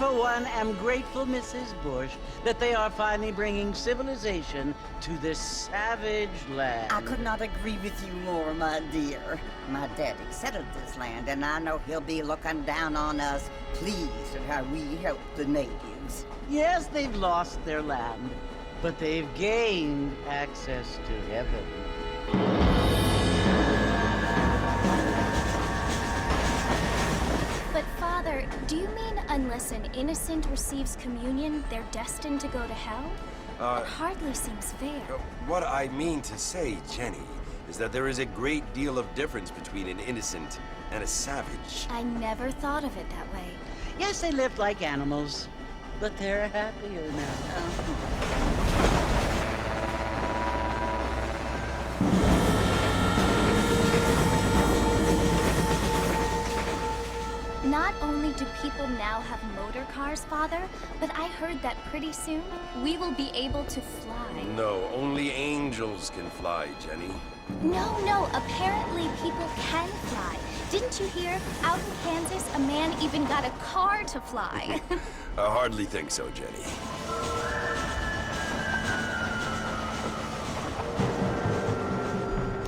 for one, am grateful, Mrs. Bush, that they are finally bringing civilization to this savage land. I could not agree with you more, my dear. My daddy settled this land, and I know he'll be looking down on us, pleased at how we helped the natives. Yes, they've lost their land, but they've gained access to heaven. But Father, do you mean unless an innocent receives communion, they're destined to go to hell? It hardly seems fair. What I mean to say, Jenny, is that there is a great deal of difference between an innocent and a savage. I never thought of it that way. Yes, they lived like animals, but they're happier now. Not only do people now have motor cars, Father, but I heard that pretty soon we will be able to fly. No, only angels can fly, Jenny. No, apparently people can fly. Didn't you hear? Out in Kansas, a man even got a car to fly. I hardly think so, Jenny.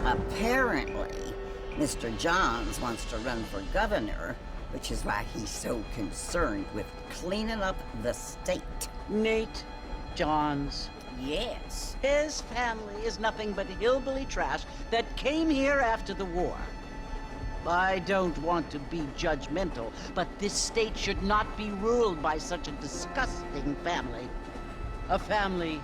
Apparently, Mr. Johns wants to run for governor, which is why he's so concerned with cleaning up the state. Nate Johns. Yes. His family is nothing but hillbilly trash that came here after the war. I don't want to be judgmental, but this state should not be ruled by such a disgusting family. A family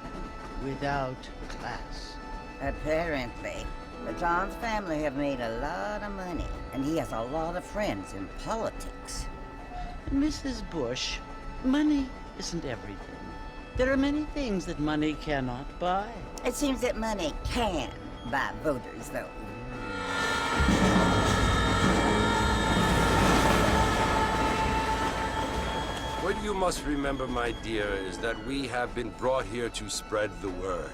without class. Apparently. The Johns family have made a lot of money, and he has a lot of friends in politics. Mrs. Bush, money isn't everything. There are many things that money cannot buy. It seems that money can buy voters, though. What you must remember, my dear, is that we have been brought here to spread the word.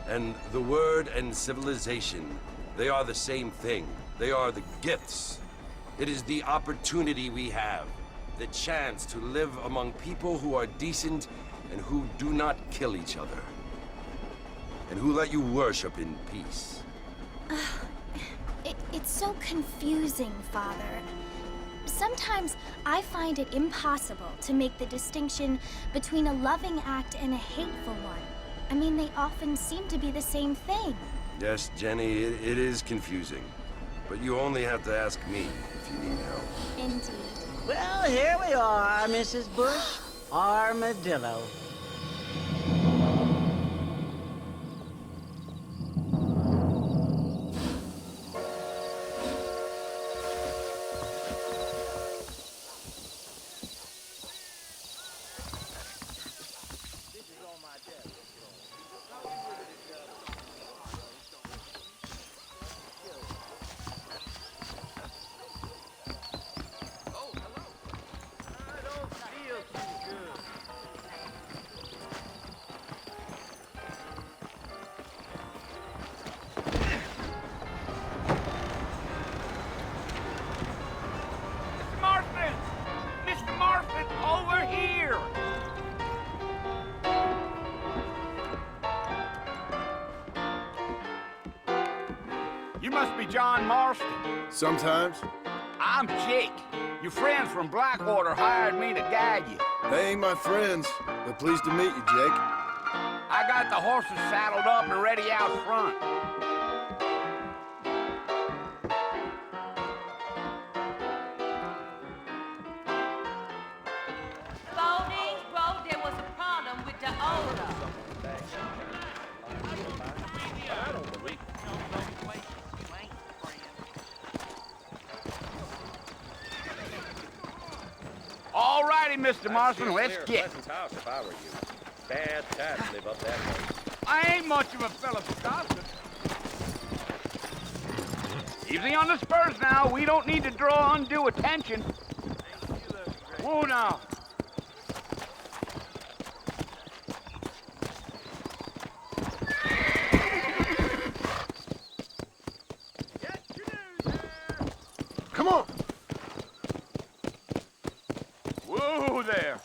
And the word and civilization, they are the same thing. They are the gifts. It is the opportunity we have, the chance to live among people who are decent and who do not kill each other. And who let you worship in peace. It's so confusing, Father. Sometimes I find it impossible to make the distinction between a loving act and a hateful one. I mean, they often seem to be the same thing. Yes, Jenny, it is confusing. But you only have to ask me if you need help. Indeed. Well, here we are, Mrs. Bush. Armadillo. You must be John Marston. Sometimes. I'm Jake. Your friends from Blackwater hired me to guide you. They ain't my friends, but pleased to meet you, Jake. I got the horses saddled up and ready out front. Bowling Road, there was a problem with the odor. All righty, Mr. Marston, let's get. House if I were you. Bad times live up that way. I ain't much of a fella for gossip. Easy on the spurs now. We don't need to draw undue attention. Whoa now. Come on! Whoa there.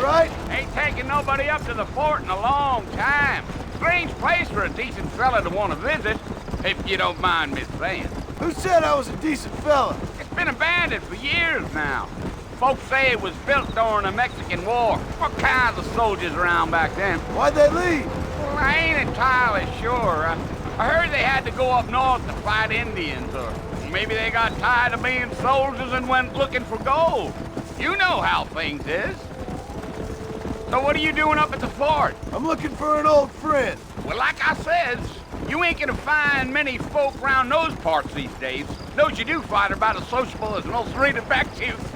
right? Ain't taken nobody up to the fort in a long time. Strange place for a decent fella to want to visit, if you don't mind me saying. Who said I was a decent fella? It's been abandoned for years now. Folks say it was built during the Mexican War. What kinds of soldiers around back then? Why'd they leave? Well, I ain't entirely sure. I heard they had to go up north to fight Indians, or maybe they got tired of being soldiers and went looking for gold. You know how things is. So what are you doing up at the fort? I'm looking for an old friend. Well, like I said, you ain't gonna find many folk around those parts these days. Those you do find are about as sociable as an ulcerated back tooth.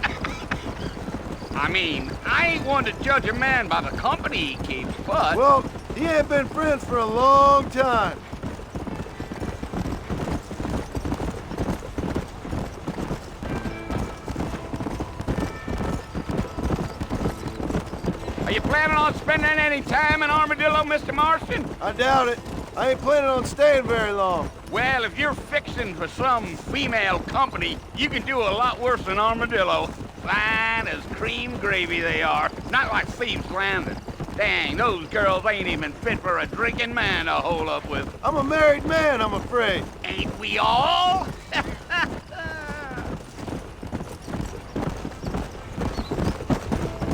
I mean, I ain't one to judge a man by the company he keeps, but... Well, he ain't been friends for a long time. Are you planning on spending any time in Armadillo, Mr. Marston? I doubt it. I ain't planning on staying very long. Well, if you're fixing for some female company, you can do a lot worse than Armadillo. Fine as cream gravy they are. Not like Thieves Landing. Dang, those girls ain't even fit for a drinking man to hole up with. I'm a married man, I'm afraid. Ain't we all?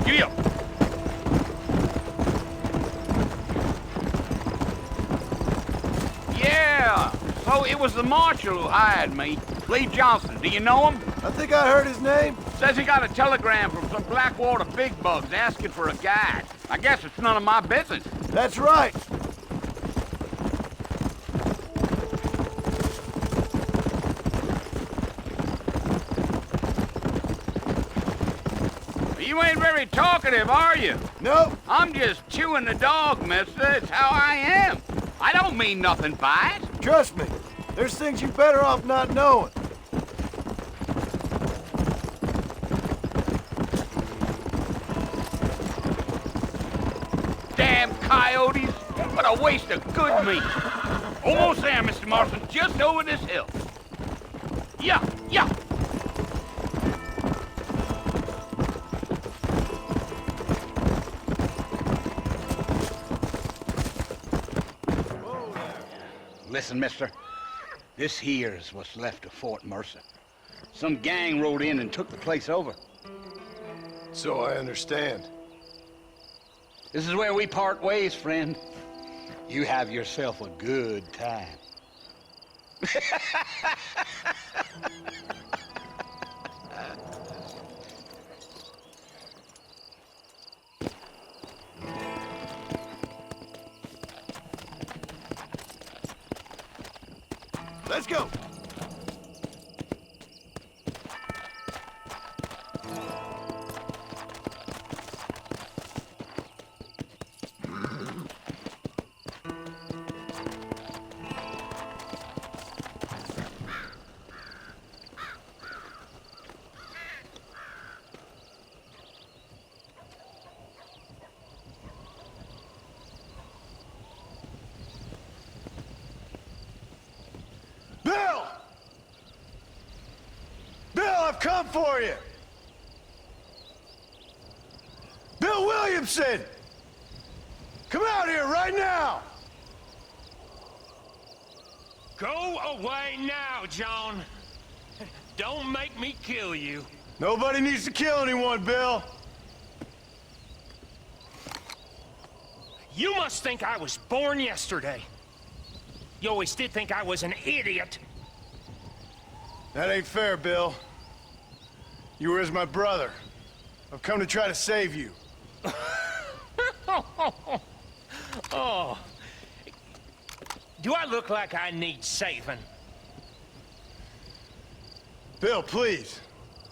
Giddy up. Yeah, so it was the marshal who hired me. Lee Johnson, do you know him? I think I heard his name. Says he got a telegram from some Blackwater big bugs asking for a guide. I guess it's none of my business. That's right. You ain't very talkative, are you? Nope. I'm just chewing the dog, mister. It's how I am. I don't mean nothing by it. Trust me. There's things you're better off not knowing. Damn coyotes. What a waste of good meat. Almost there, Mr. Marston. Just over this hill. Yeah, yeah. Listen, mister. This here's what's left of Fort Mercer. Some gang rode in and took the place over. So I understand. This is where we part ways, friend. You have yourself a good time. Let's go. Bill! Bill, I've come for you! Bill Williamson! Come out here right now! Go away now, John. Don't make me kill you. Nobody needs to kill anyone, Bill. You must think I was born yesterday. You always did think I was an idiot. That ain't fair, Bill. You were as my brother. I've come to try to save you. Oh. Do I look like I need saving? Bill, please.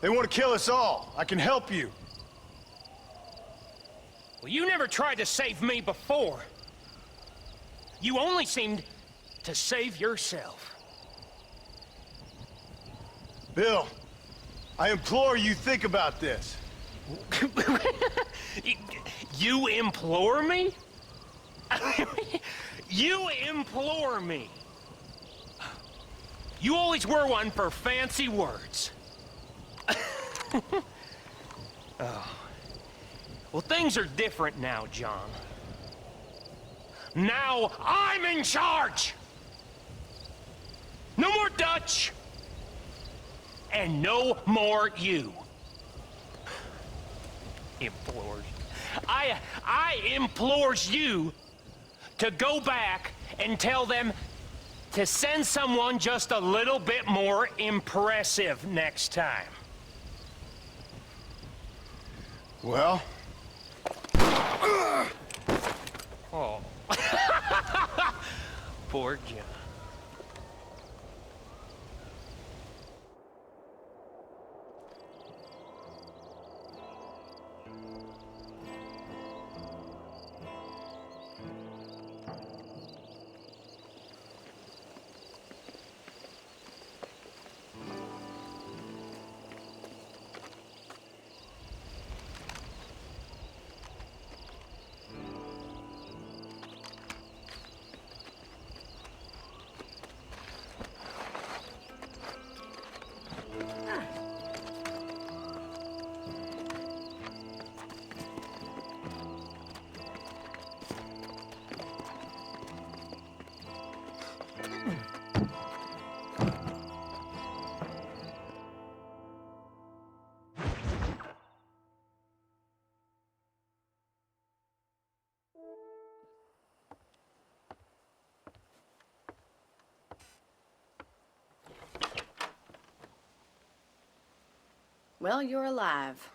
They want to kill us all. I can help you. Well, you never tried to save me before. You only seemed to save yourself. Bill, I implore you think about this. You implore me? You implore me? You always were one for fancy words. Oh. Well, things are different now, John. Now I'm in charge! No more Dutch! And no more you. Implores. I implores you to go back and tell them to send someone just a little bit more impressive next time. Well? Oh. Poor John. Well, you're alive.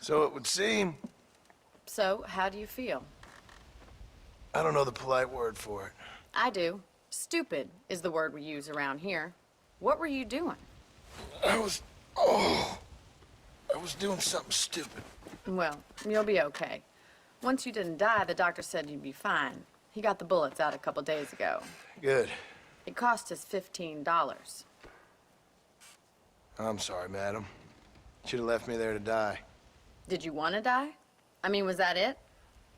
So it would seem. So, how do you feel? I don't know the polite word for it. I do. Stupid is the word we use around here. What were you doing? I was doing something stupid. Well, you'll be okay. Once you didn't die, the doctor said you'd be fine. He got the bullets out a couple days ago. Good. It cost us $15. I'm sorry, madam. Should have left me there to die. Did you want to die? I mean, was that it?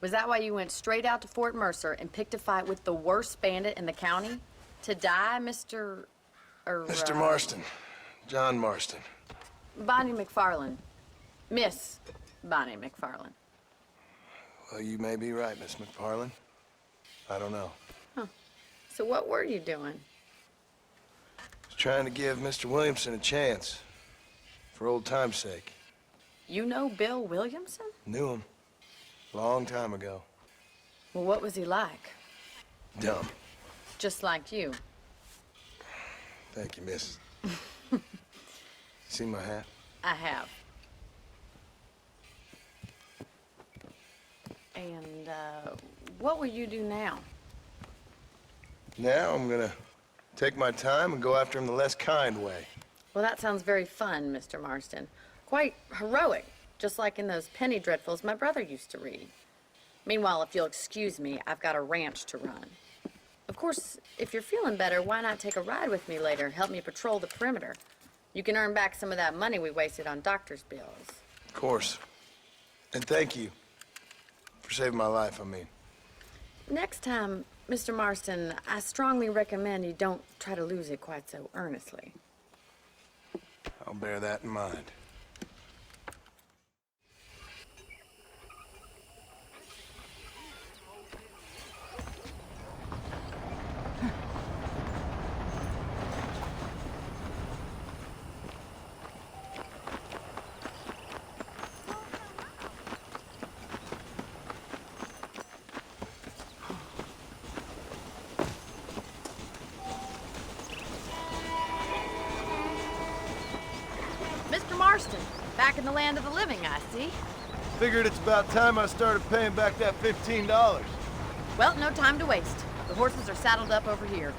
Was that why you went straight out to Fort Mercer and picked a fight with the worst bandit in the county? To die, Mr. Mr. Marston. John Marston. Bonnie McFarland. Miss Bonnie McFarland. Well, you may be right, Miss McFarland. I don't know. Huh. So what were you doing? I was trying to give Mr. Williamson a chance. For old time's sake. You know Bill Williamson? Knew him. Long time ago. Well, what was he like? Dumb. Just like you. Thank you, miss. See my hat? I have. And, what will you do now? Now I'm gonna take my time and go after him the less kind way. Well, that sounds very fun, Mr. Marston. Quite heroic, just like in those penny dreadfuls my brother used to read. Meanwhile, if you'll excuse me, I've got a ranch to run. Of course, if you're feeling better, why not take a ride with me later and help me patrol the perimeter? You can earn back some of that money we wasted on doctor's bills. Of course. And thank you for saving my life, I mean. Next time, Mr. Marston, I strongly recommend you don't try to lose it quite so earnestly. I'll bear that in mind. Mr. Marston, back in the land of the living, I see. Figured it's about time I started paying back that $15. Well, no time to waste. The horses are saddled up over here.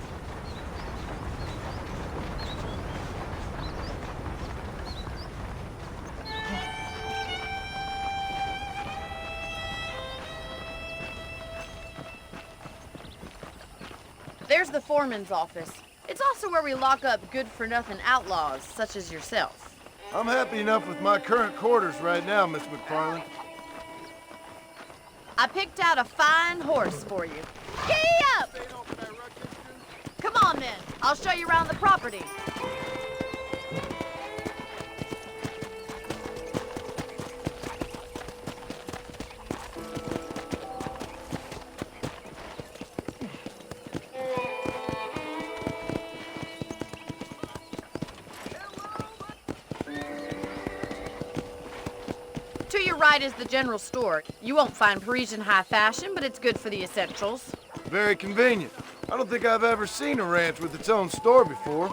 There's the foreman's office. It's also where we lock up good-for-nothing outlaws, such as yourself. I'm happy enough with my current quarters right now, Miss McFarland. I picked out a fine horse for you. Giddy up! Come on, then. I'll show you around the property. right is the general store. You won't find Parisian high fashion, but it's good for the essentials. Very convenient. I don't think I've ever seen a ranch with its own store before.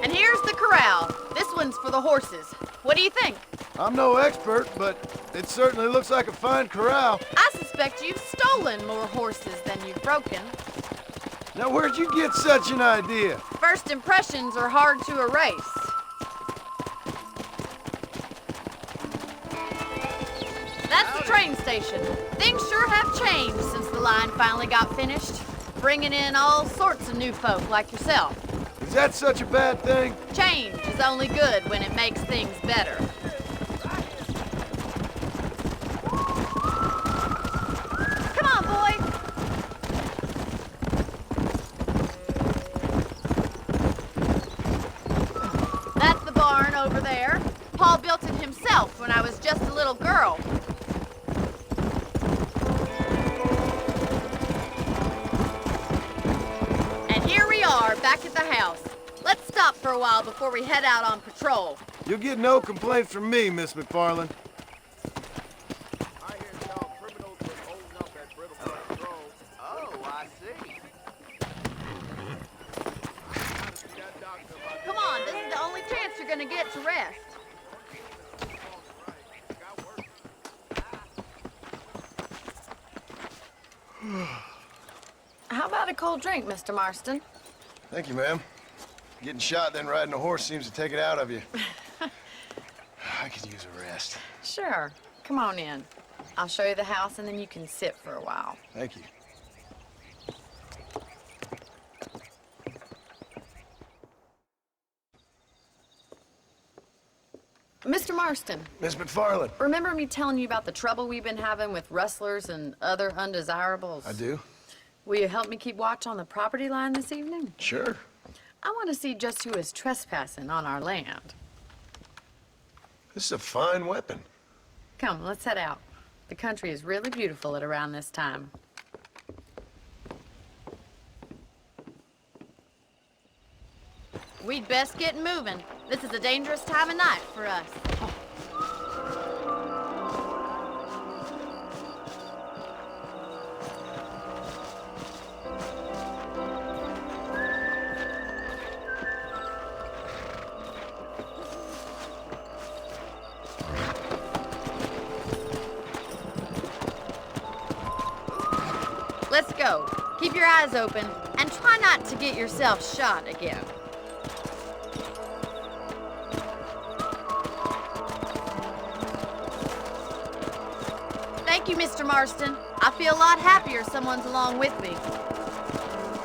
And here's the corral. This one's for the horses. What do you think? I'm no expert, but it certainly looks like a fine corral. I suspect you've stolen more horses than you've broken. Now, where'd you get such an idea? First impressions are hard to erase. That's the train station. Things sure have changed since the line finally got finished, bringing in all sorts of new folk like yourself. Is that such a bad thing? Change is only good when it makes things better. Come on, boy. That's the barn over there. Paul built it himself when I was just a little girl. And here we are, back at the house. Let's stop for a while before we head out on patrol. You'll get no complaints from me, Miss McFarland. Oh, I see. Come on, this is the only chance you're gonna get to rest. How about a cold drink, Mr. Marston? Thank you, ma'am. Getting shot, then riding a horse seems to take it out of you. I could use a rest. Sure. Come on in. I'll show you the house and then you can sit for a while. Thank you. Mr. Marston, Miss McFarland. remember me telling you about the trouble we've been having with rustlers and other undesirables? I do? Will you help me keep watch on the property line this evening? Sure. I want to see just who is trespassing on our land. This is a fine weapon. Come, let's head out. The country is really beautiful at around this time. We'd best get moving. This is a dangerous time of night for us. Let's go. Keep your eyes open and try not to get yourself shot again. Thank you, Mr. Marston. I feel a lot happier someone's along with me.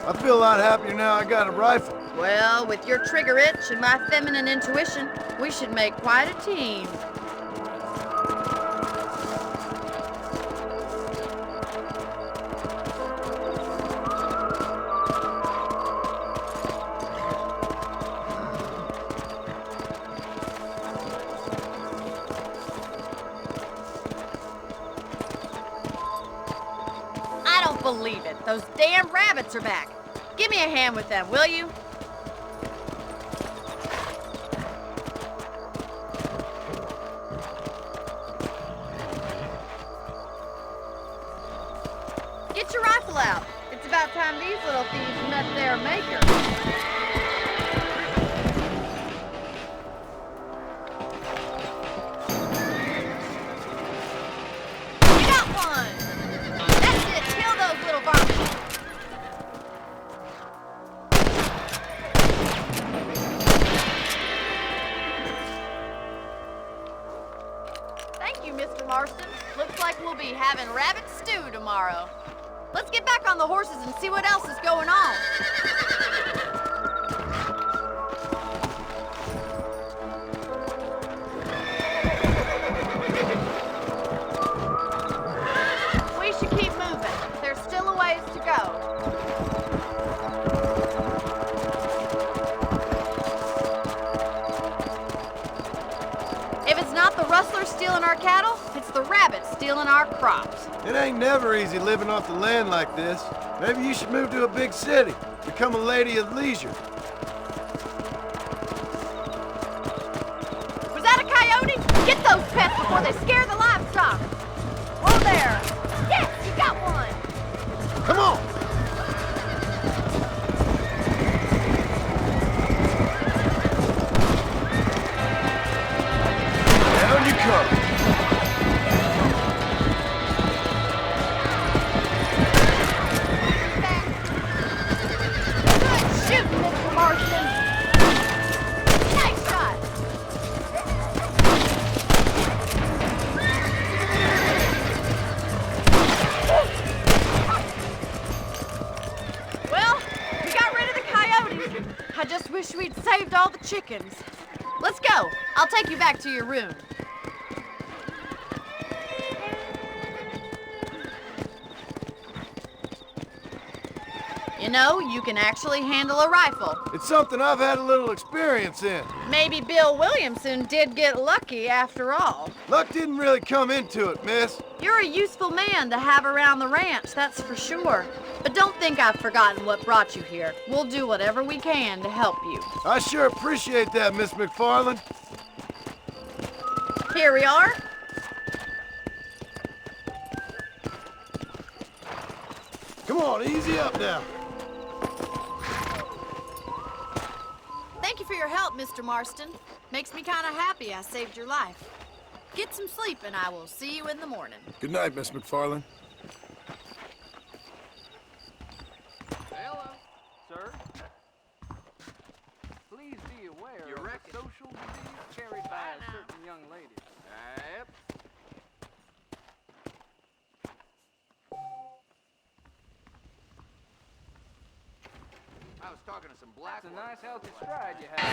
I feel a lot happier now I got a rifle. Well, with your trigger itch and my feminine intuition, we should make quite a team. I don't believe it. Those damn rabbits are back. Give me a hand with them, will you? Get your rifle out. It's about time these little thieves met their maker. You got one! That's it, kill those little varmints. Thank you, Mr. Marston. Looks like we'll be having rabbit stew tomorrow. Let's get back on the horses and see what else is going on. We should keep moving. There's still a ways to go. If it's not the rustlers stealing our cattle, it's the rabbits stealing our crops. It ain't never easy living off the land like this. Maybe you should move to a big city. Become a lady of leisure. Was that a coyote? Get those pests before they scare the livestock. Whoa there. Yes, you got one. Come on! Down you come. Good shooting, Mr. Marston. Nice shot. Well, we got rid of the coyotes. I just wish we'd saved all the chickens. Let's go. I'll take you back to your room. You know, you can actually handle a rifle. It's something I've had a little experience in. Maybe Bill Williamson did get lucky after all. Luck didn't really come into it, miss. You're a useful man to have around the ranch, that's for sure. But don't think I've forgotten what brought you here. We'll do whatever we can to help you. I sure appreciate that, Miss McFarland. Here we are. Come on, easy up now. Thank you for your help, Mr. Marston. Makes me kind of happy I saved your life. Get some sleep and I will see you in the morning. Good night, Miss McFarland. Hello, sir. Please be aware of the social disease carried by a certain young lady. Yep. I was talking to some black. That's a nice healthy stride you have.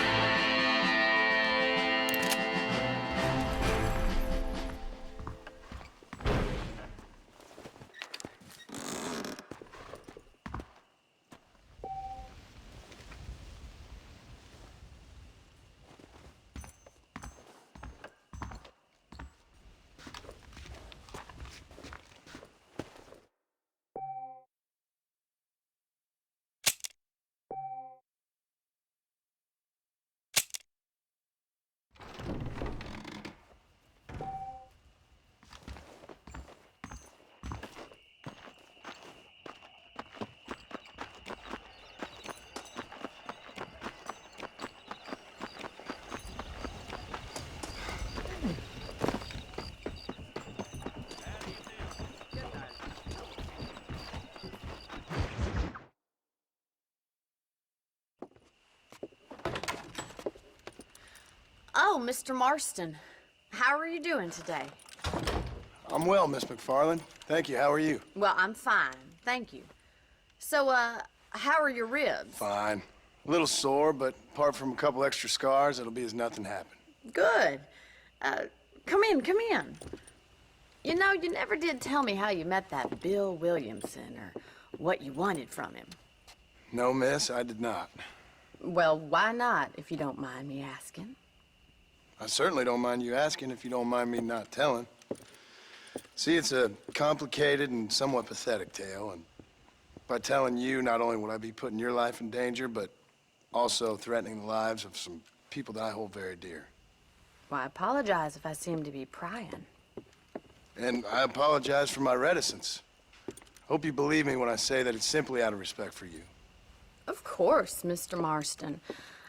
Oh, Mr. Marston. How are you doing today? I'm well, Miss McFarland. Thank you. How are you? Well, I'm fine. Thank you. So, how are your ribs? Fine. A little sore, but apart from a couple extra scars, it'll be as nothing happened. Good. Come in, come in. You know, you never did tell me how you met that Bill Williamson or what you wanted from him. No, miss, I did not. Well, why not, if you don't mind me asking? I certainly don't mind you asking if you don't mind me not telling. See, it's a complicated and somewhat pathetic tale, and by telling you, not only would I be putting your life in danger, but also threatening the lives of some people that I hold very dear. Well, I apologize if I seem to be prying. And I apologize for my reticence. Hope you believe me when I say that it's simply out of respect for you. Of course, Mr. Marston.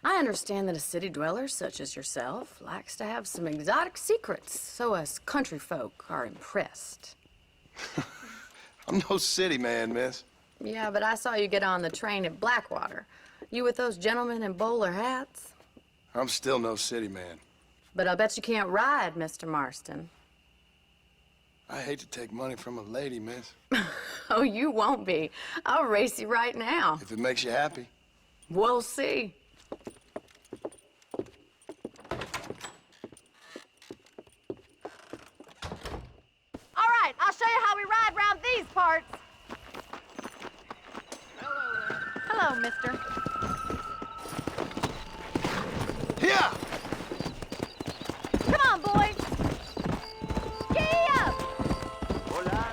I understand that a city dweller such as yourself likes to have some exotic secrets, so us country folk are impressed. I'm no city man, miss. Yeah, but I saw you get on the train at Blackwater. You with those gentlemen in bowler hats? I'm still no city man. But I'll bet you can't ride, Mr. Marston. I hate to take money from a lady, miss. Oh, you won't be. I'll race you right now. If it makes you happy. We'll see. All right, I'll show you how we ride round these parts. Hello there. Hello, mister. Yeah! Come on, boys. Giddy up. Hola.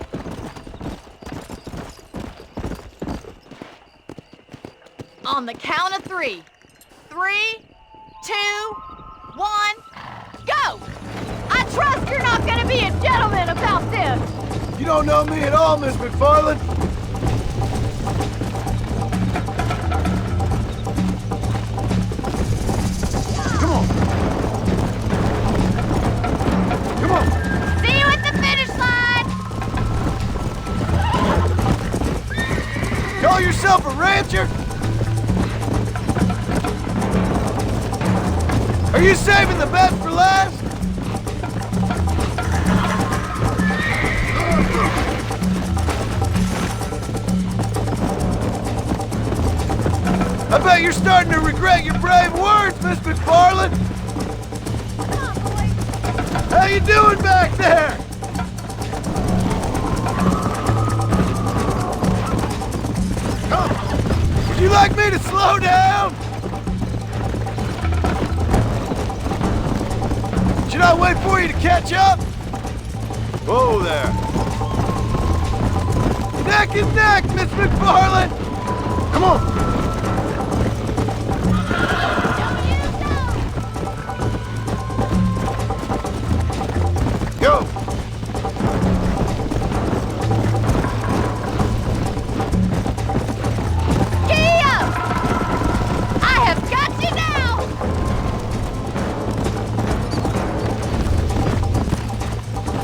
On the count of 3. 3, 2, 1, go! I trust you're not gonna be a gentleman about this! You don't know me at all, Miss McFarland. Come on. Come on. See you at the finish line! Call yourself a rancher? Are you saving the best for last? I bet you're starting to regret your brave words, Miss McFarland. How you doing back there? Come. Would you like me to slow down? Should I wait for you to catch up? Whoa there. Neck and neck, Miss McFarland! Come on! Go! Giddy up! I have got you now!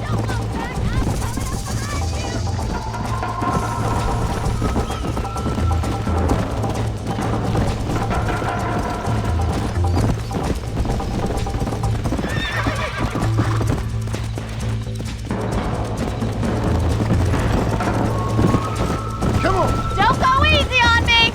Don't look back, I'm coming up Come on! Don't go easy on me!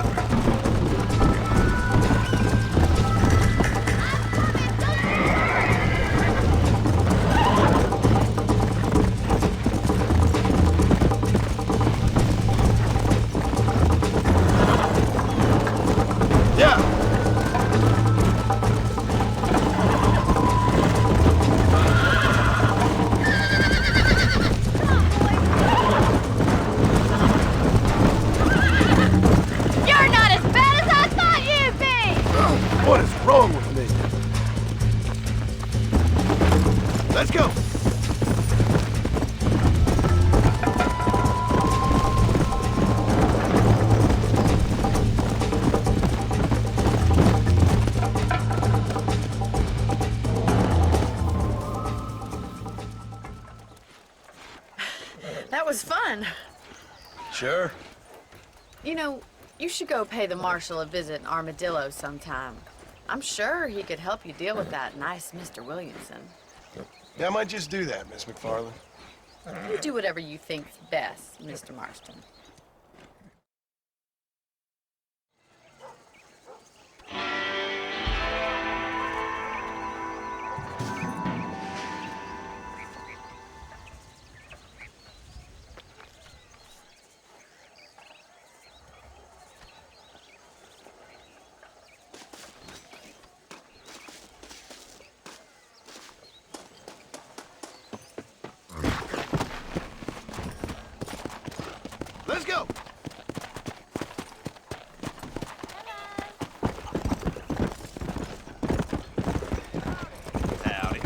Yeah! You're not as bad as I thought you'd be! What is wrong with me? Let's go! That was fun. Sure. You know, you should go pay the Marshal a visit in Armadillo sometime. I'm sure he could help you deal with that nice Mr. Williamson. Yeah, I might just do that, Miss McFarland. You do whatever you think's best, Mr. Marston. Let's go! Howdy.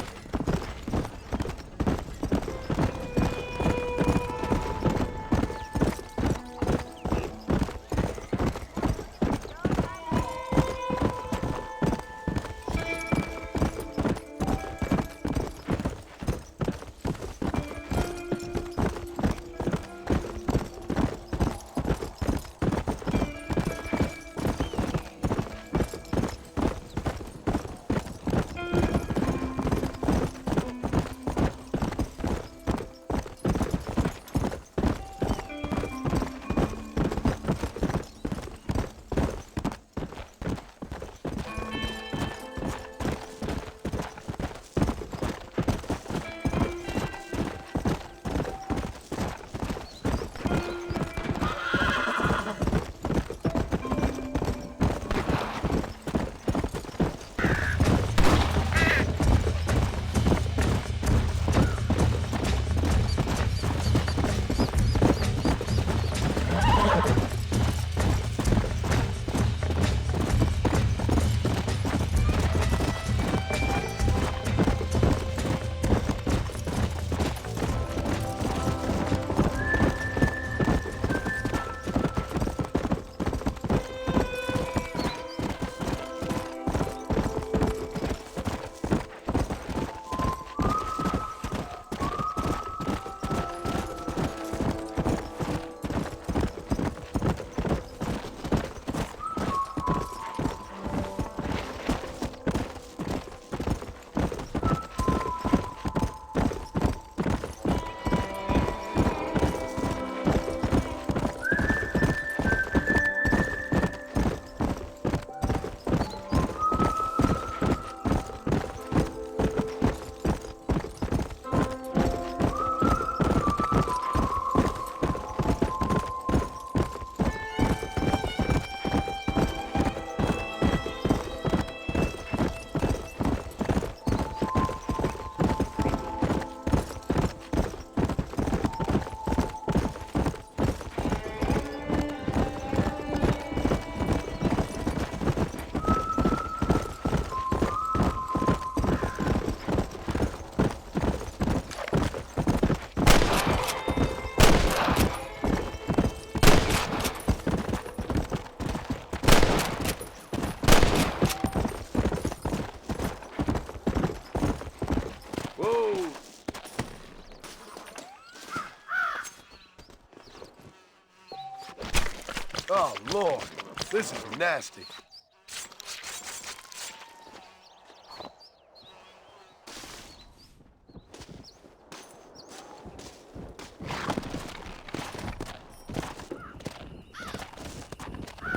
Oh, Lord. This is nasty.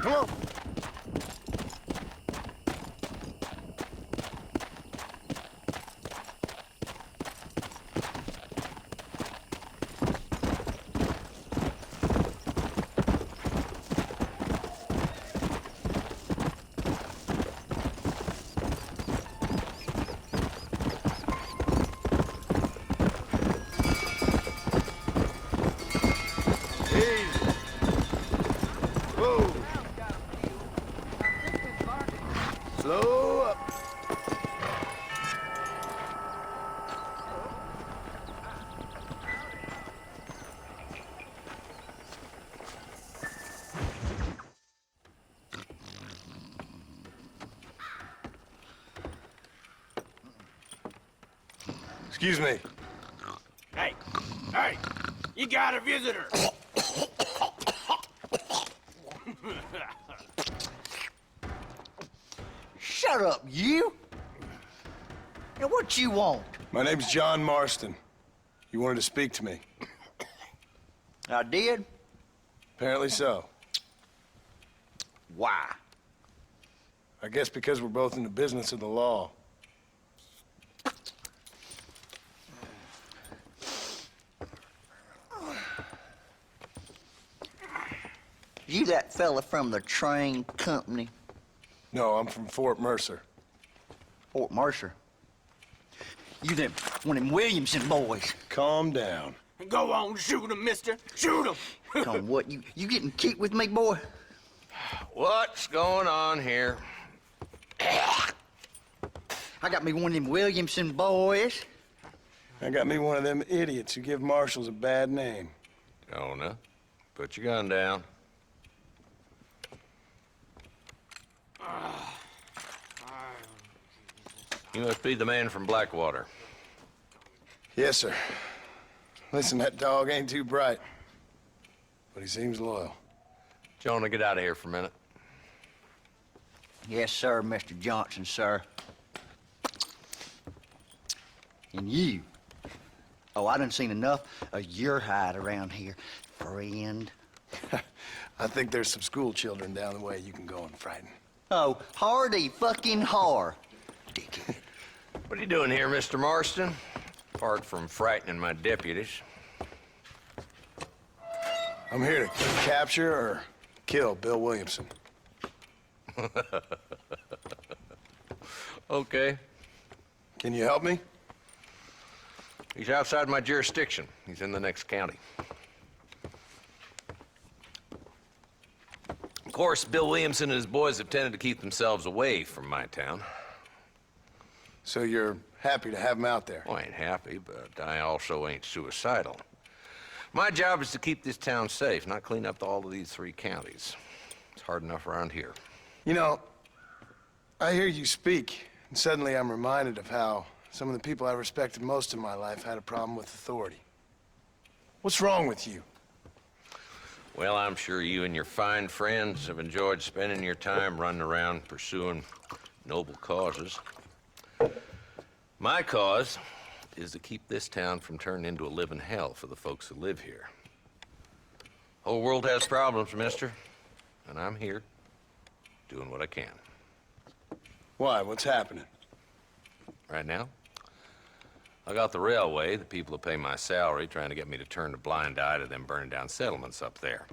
Come on. Slow up. Excuse me. Hey, hey, you got a visitor. Shut up, you! Now, what you want? My name's John Marston. You wanted to speak to me. I did? Apparently so. Why? I guess because we're both in the business of the law. You that fella from the train company? No, I'm from Fort Mercer. Fort Mercer? You them, one of them Williamson boys. Calm down. Go on, shoot him, mister. Shoot him. Come on, what, you getting kicked with me, boy? What's going on here? I got me one of them Williamson boys. I got me one of them idiots who give marshals a bad name. Jonah, put your gun down. You must be the man from Blackwater. Yes, sir. Listen, that dog ain't too bright, but he seems loyal. Jonah, get out of here for a minute. Yes, sir, Mr. Johnson, sir. And you. Oh, I done seen enough of your hide around here, friend. I think there's some school children down the way you can go and frighten. Oh, hardy fucking har. Dickhead. What are you doing here, Mr. Marston? Apart from frightening my deputies. I'm here to capture or kill Bill Williamson. Okay. Can you help me? He's outside my jurisdiction. He's in the next county. Of course, Bill Williamson and his boys have tended to keep themselves away from my town. So you're happy to have him out there? Well, I ain't happy, but I also ain't suicidal. My job is to keep this town safe, not clean up all of these 3 counties. It's hard enough around here. You know, I hear you speak, and suddenly I'm reminded of how some of the people I respected most in my life had a problem with authority. What's wrong with you? Well, I'm sure you and your fine friends have enjoyed spending your time running around pursuing noble causes. My cause is to keep this town from turning into a living hell for the folks who live here. Whole world has problems, mister, and I'm here doing what I can. Why? What's happening? Right now, I got the railway, the people that pay my salary, trying to get me to turn a blind eye to them burning down settlements up there.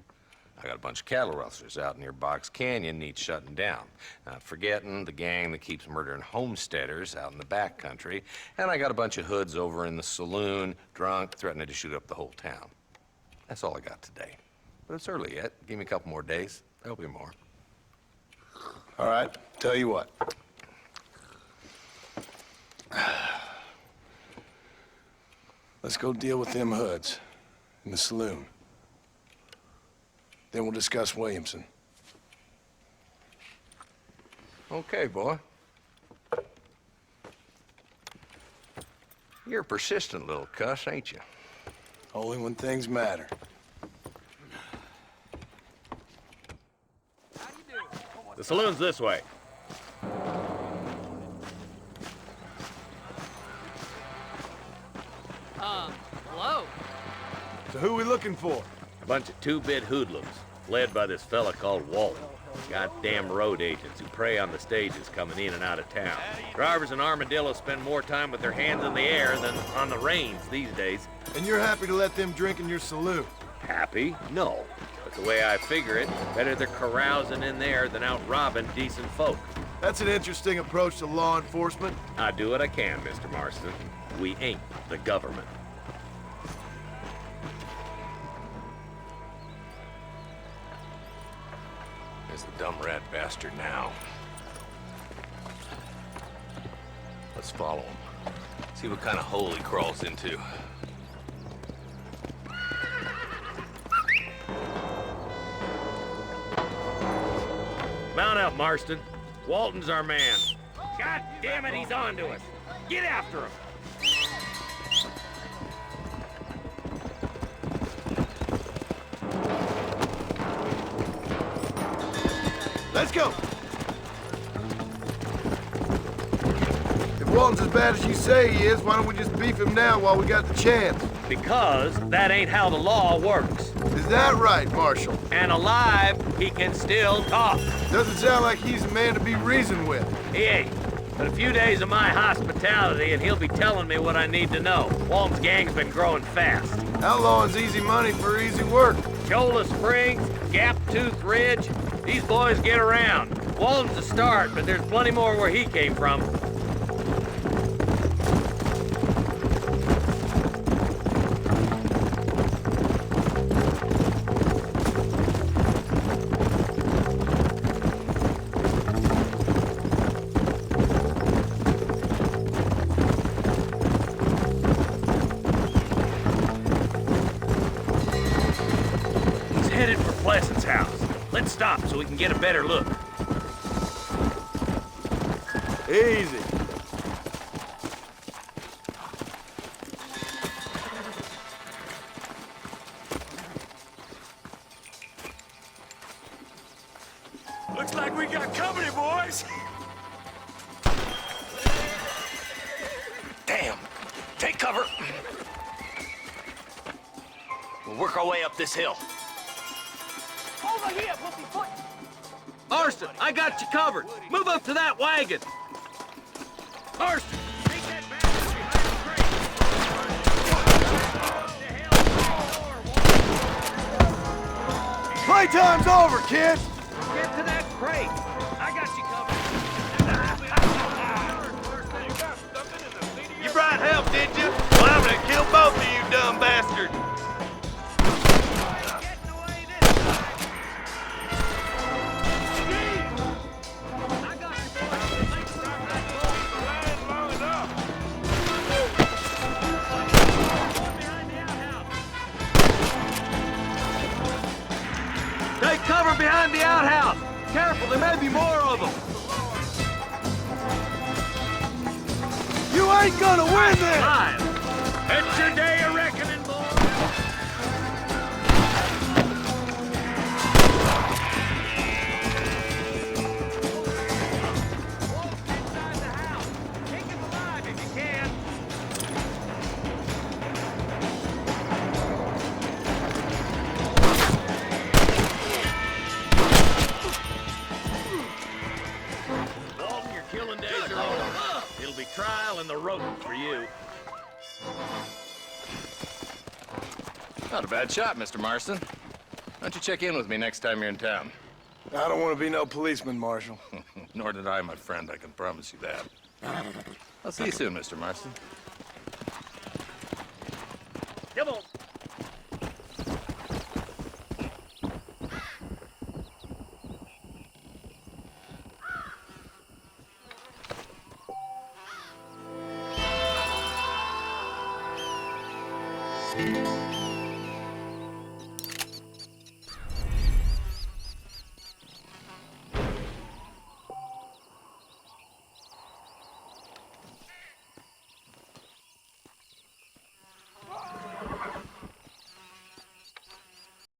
I got a bunch of cattle rustlers out near Box Canyon needs shutting down. Not forgetting the gang that keeps murdering homesteaders out in the back country. And I got a bunch of hoods over in the saloon, drunk, threatening to shoot up the whole town. That's all I got today. But it's early yet. Give me a couple more days. There'll be more. All right, tell you what. Let's go deal with them hoods in the saloon. Then we'll discuss Williamson. Okay, boy. You're a persistent little cuss, ain't you? Only when things matter. The saloon's this way. Hello? So who we looking for? A bunch of two-bit hoodlums, led by this fella called Walton. Goddamn road agents who prey on the stages coming in and out of town. Drivers in Armadillo spend more time with their hands in the air than on the reins these days. And you're happy to let them drink in your saloon? Happy? No. But the way I figure it, better they're carousing in there than out robbing decent folk. That's an interesting approach to law enforcement. I do what I can, Mr. Marston. We ain't the government. There's the dumb rat bastard now. Let's follow him. See what kind of hole he crawls into. Mount up, Marston. Walton's our man. God damn it, he's on to us. Get after him. Let's go! If Walton's as bad as you say he is, why don't we just beef him now while we got the chance? Because that ain't how the law works. Is that right, Marshal? And alive, he can still talk. Doesn't sound like he's a man to be reasoned with. He ain't. But a few days of my hospitality and he'll be telling me what I need to know. Walton's gang's been growing fast. Outlawing's easy money for easy work. Cholla Springs, Gap Tooth Ridge, these boys get around. Walton's a start, but there's plenty more where he came from. Pleasant's house. Let's stop so we can get a better look. Easy. Looks like we got company, boys. Damn. Take cover. We'll work our way up this hill. Over here, pussyfoot! Marston, I got you covered. Move up to that wagon. Marston! Take that bastard behind the crate. Playtime's over, kids! Get to that crate. I got you covered. You brought help, did you? Well, I'm gonna kill both of you dumb bastards. Take cover behind the outhouse. Careful, there may be more of them. You ain't gonna win this! Live. It's your day of reckoning, boys. Inside the house. Take him alive if you can. Walton, your killing days are over. It'll be trial and the road for you. Not a bad shot, Mr. Marston. Why don't you check in with me next time you're in town? I don't want to be no policeman, Marshal. Nor did I, my friend, I can promise you that. I'll see you soon, Mr. Marston.